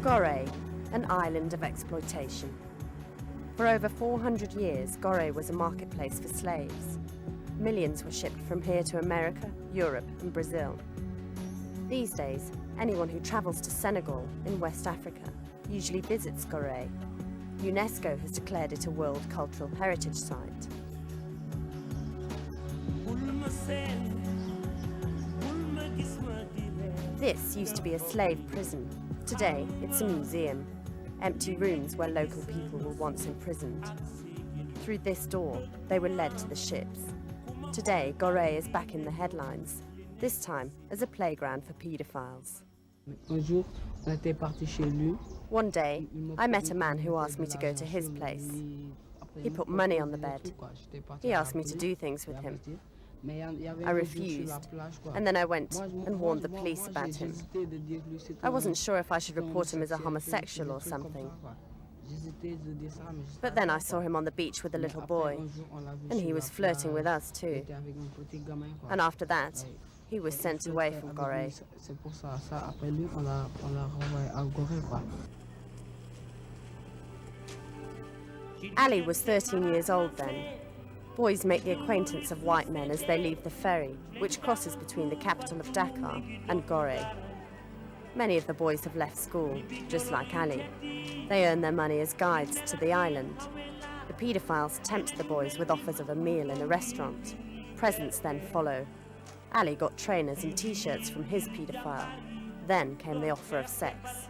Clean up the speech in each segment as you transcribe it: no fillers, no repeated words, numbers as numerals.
Goree, an island of exploitation. For over 400 years, Goree was a marketplace for slaves. Millions were shipped from here to America, Europe and Brazil. These days, anyone who travels to Senegal in West Africa usually visits Goree. UNESCO has declared it a World Cultural Heritage Site. This used to be a slave prison. Today, it's a museum. Empty rooms where local people were once imprisoned. Through this door, they were led to the ships. Today, Goree is back in the headlines, this time as a playground for paedophiles. One day, I met a man who asked me to go to his place. He put money on the bed. He asked me to do things with him. I refused, and then I went and warned the police about him. I wasn't sure if I should report him as a homosexual or something. But then I saw him on the beach with a little boy, and he was flirting with us too. And after that, he was sent away from Goree. Ali was 13 years old then. Boys make the acquaintance of white men as they leave the ferry, which crosses between the capital of Dakar and Goree. Many of the boys have left school, just like Ali. They earn their money as guides to the island. The paedophiles tempt the boys with offers of a meal in a restaurant. Presents then follow. Ali got trainers and t-shirts from his paedophile. Then came the offer of sex.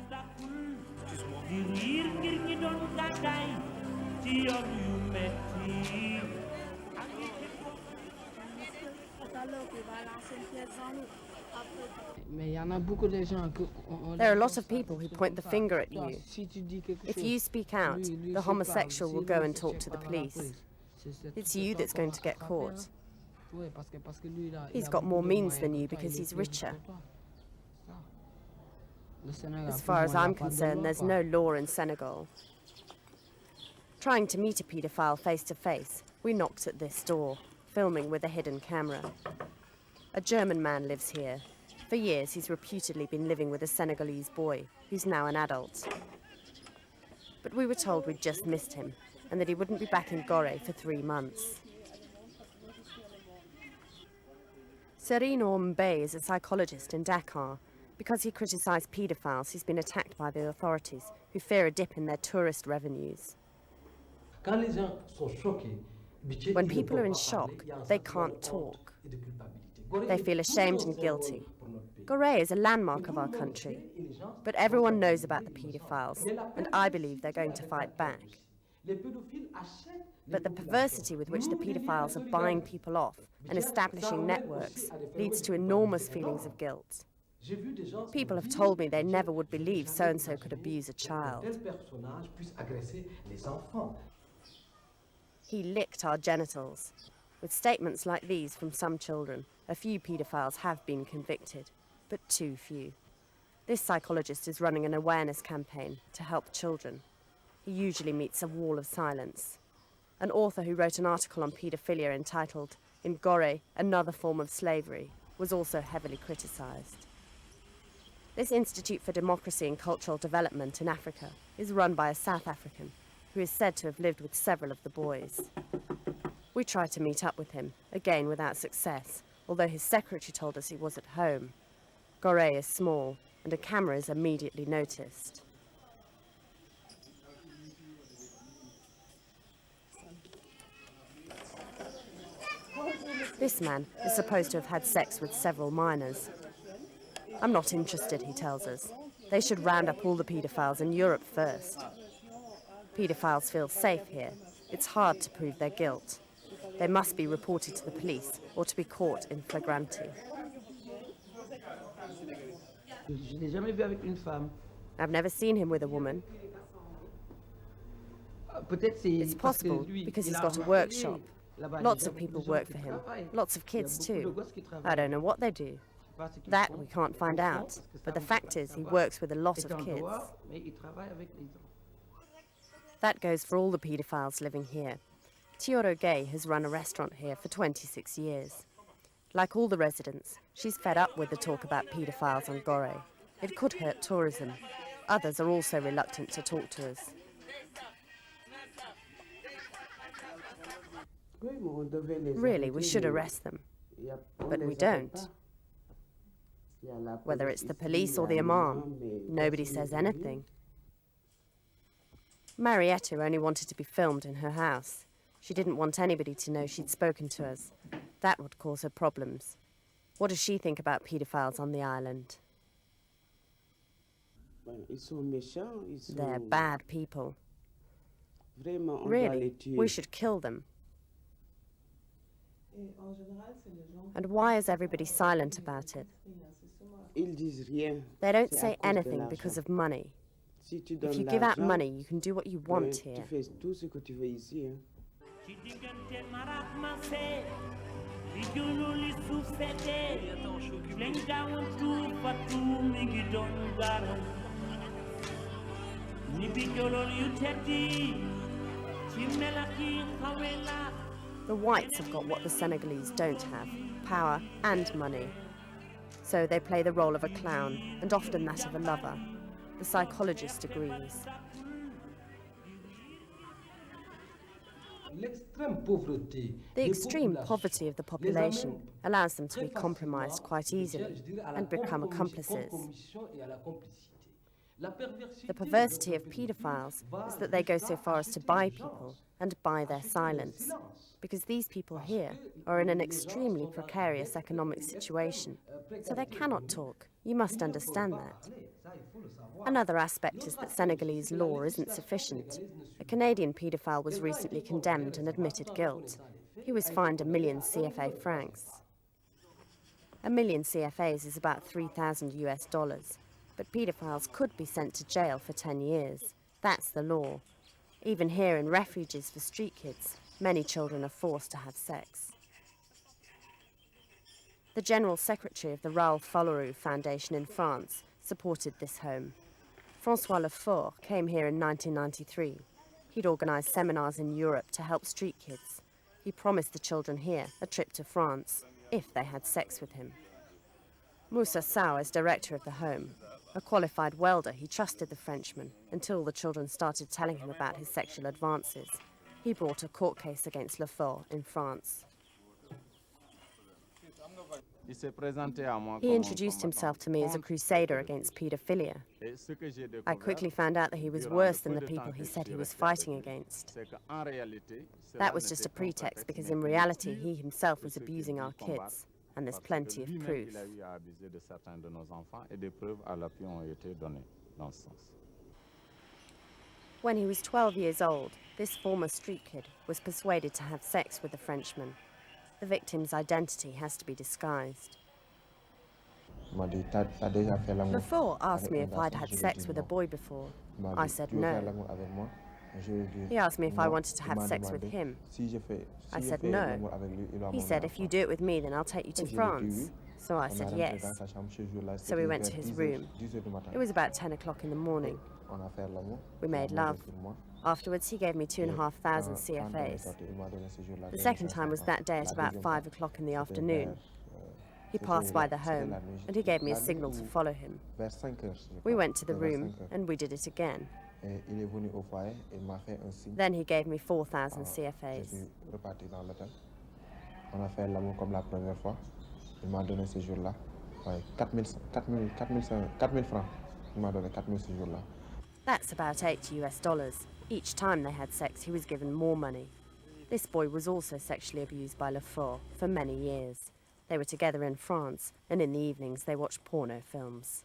There are a lot of people who point the finger at you. If you speak out, the homosexual will go and talk to the police. It's you that's going to get caught. He's got more means than you because he's richer. As far as I'm concerned, there's no law in Senegal. Trying to meet a paedophile face to face, we knocked at this door, filming with a hidden camera. A German man lives here. For years, he's reputedly been living with a Senegalese boy, who's now an adult. But we were told we'd just missed him, and that he wouldn't be back in Goree for 3 months. Serino Mbe is a psychologist in Dakar. Because he criticised paedophiles, he's been attacked by the authorities, who fear a dip in their tourist revenues. When people are in shock, they can't talk. They feel ashamed and guilty. Goree is a landmark of our country, but everyone knows about the paedophiles, and I believe they're going to fight back. But the perversity with which the paedophiles are buying people off and establishing networks leads to enormous feelings of guilt. People have told me they never would believe so-and-so could abuse a child. He licked our genitals. With statements like these from some children, a few paedophiles have been convicted, but too few. This psychologist is running an awareness campaign to help children. He usually meets a wall of silence. An author who wrote an article on paedophilia entitled, "In Goree, Another Form of Slavery," was also heavily criticised. This Institute for Democracy and Cultural Development in Africa is run by a South African who is said to have lived with several of the boys. We tried to meet up with him, again without success, although his secretary told us he was at home. Goree is small, and a camera is immediately noticed. This man is supposed to have had sex with several minors. I'm not interested, he tells us. They should round up all the paedophiles in Europe first. Paedophiles feel safe here. It's hard to prove their guilt. They must be reported to the police or to be caught in flagranti. I've never seen him with a woman. It's possible because he's got a workshop. Lots of people work for him. Lots of kids too. I don't know what they do. That we can't find out, but the fact is he works with a lot of kids. That goes for all the paedophiles living here. Tioro Gay has run a restaurant here for 26 years. Like all the residents, she's fed up with the talk about paedophiles on Goree. It could hurt tourism. Others are also reluctant to talk to us. Really, we should arrest them, but we don't. Whether it's the police or the imam, nobody says anything. Marietta only wanted to be filmed in her house. She didn't want anybody to know she'd spoken to us. That would cause her problems. What does she think about paedophiles on the island? They're bad people. Really, we should kill them. And why is everybody silent about it? They don't say anything because of money. If you give out money, you can do what you want here. The whites have got what the Senegalese don't have, power and money. So they play the role of a clown, and often that of a lover. The psychologist agrees. The extreme poverty of the population allows them to be compromised quite easily and become accomplices. The perversity of paedophiles is that they go so far as to buy people and buy their silence, because these people here are in an extremely precarious economic situation, so they cannot talk. You must understand that. Another aspect is that Senegalese law isn't sufficient. A Canadian paedophile was recently condemned and admitted guilt. He was fined 1 million CFA francs. 1 million CFAs is about $3,000 US, but paedophiles could be sent to jail for 10 years. That's the law. Even here in refuges for street kids, many children are forced to have sex. The General Secretary of the Raoul Follereau Foundation in France supported this home. François Lefort came here in 1993. He'd organised seminars in Europe to help street kids. He promised the children here a trip to France, if they had sex with him. Moussa Sow is director of the home. A qualified welder, he trusted the Frenchman until the children started telling him about his sexual advances. He brought a court case against Lefort in France. He introduced himself to me as a crusader against paedophilia. I quickly found out that he was worse than the people he said he was fighting against. That was just a pretext, because in reality he himself was abusing our kids, and there's plenty of proof. When he was 12 years old, this former street kid was persuaded to have sex with a Frenchman. The victim's identity has to be disguised. Before asked me if I'd had sex with a boy before. I said no. He asked me if I wanted to have sex with him. I said no. He said, if you do it with me, then I'll take you to France. So I said yes. So we went to his room. It was about 10 o'clock in the morning. We made love. Afterwards, he gave me 2,500 CFAs. The second time was that day at about 5 o'clock in the afternoon. He passed by the home, and he gave me a signal to follow him. We went to the room, and we did it again. Then he gave me 4,000 CFAs. That's about $8 US. Each time they had sex, he was given more money. This boy was also sexually abused by Lefort for many years. They were together in France, and in the evenings they watched porno films.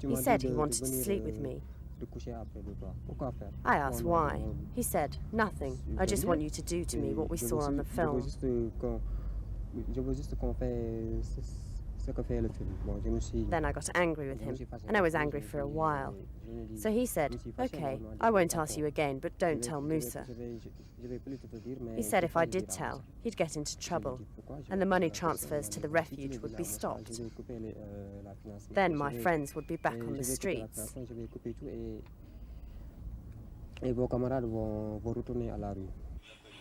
He said he wanted to sleep with me. I asked why. He said, nothing. I just want you to do to me what we saw on the film. Then I got angry with him, and I was angry for a while. So he said, okay, I won't ask you again, but don't tell Moussa. He said if I did tell, he'd get into trouble, and the money transfers to the refuge would be stopped. Then my friends would be back on the streets.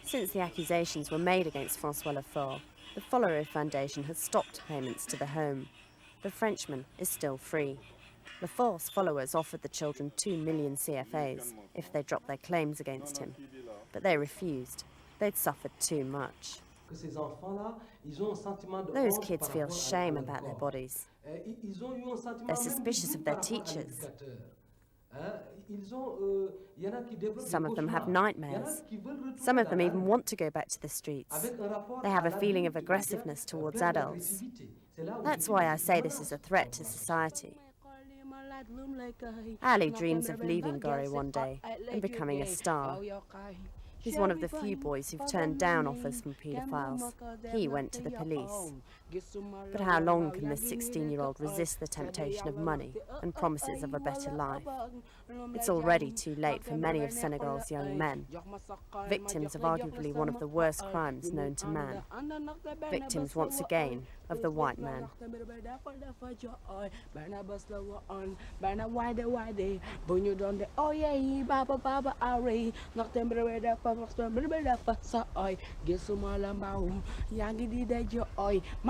Since the accusations were made against François Lefort, the Follereau Foundation has stopped payments to the home. The Frenchman is still free. Laforce's followers offered the children 2 million CFAs if they dropped their claims against him, but they refused. They'd suffered too much. Those kids feel shame about their bodies. They're suspicious of their teachers. Some of them have nightmares. Some of them even want to go back to the streets. They have a feeling of aggressiveness towards adults. That's why I say this is a threat to society. Ali dreams of leaving Goree one day and becoming a star. He's one of the few boys who've turned down offers from paedophiles. He went to the police. But how long can this 16-year-old resist the temptation of money and promises of a better life? It's already too late for many of Senegal's young men, victims of arguably one of the worst crimes known to man, victims once again of the white man.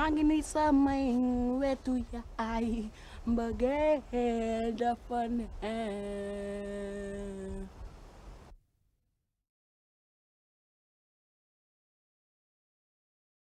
Mangi sa maing wetu ya ay bagay dapan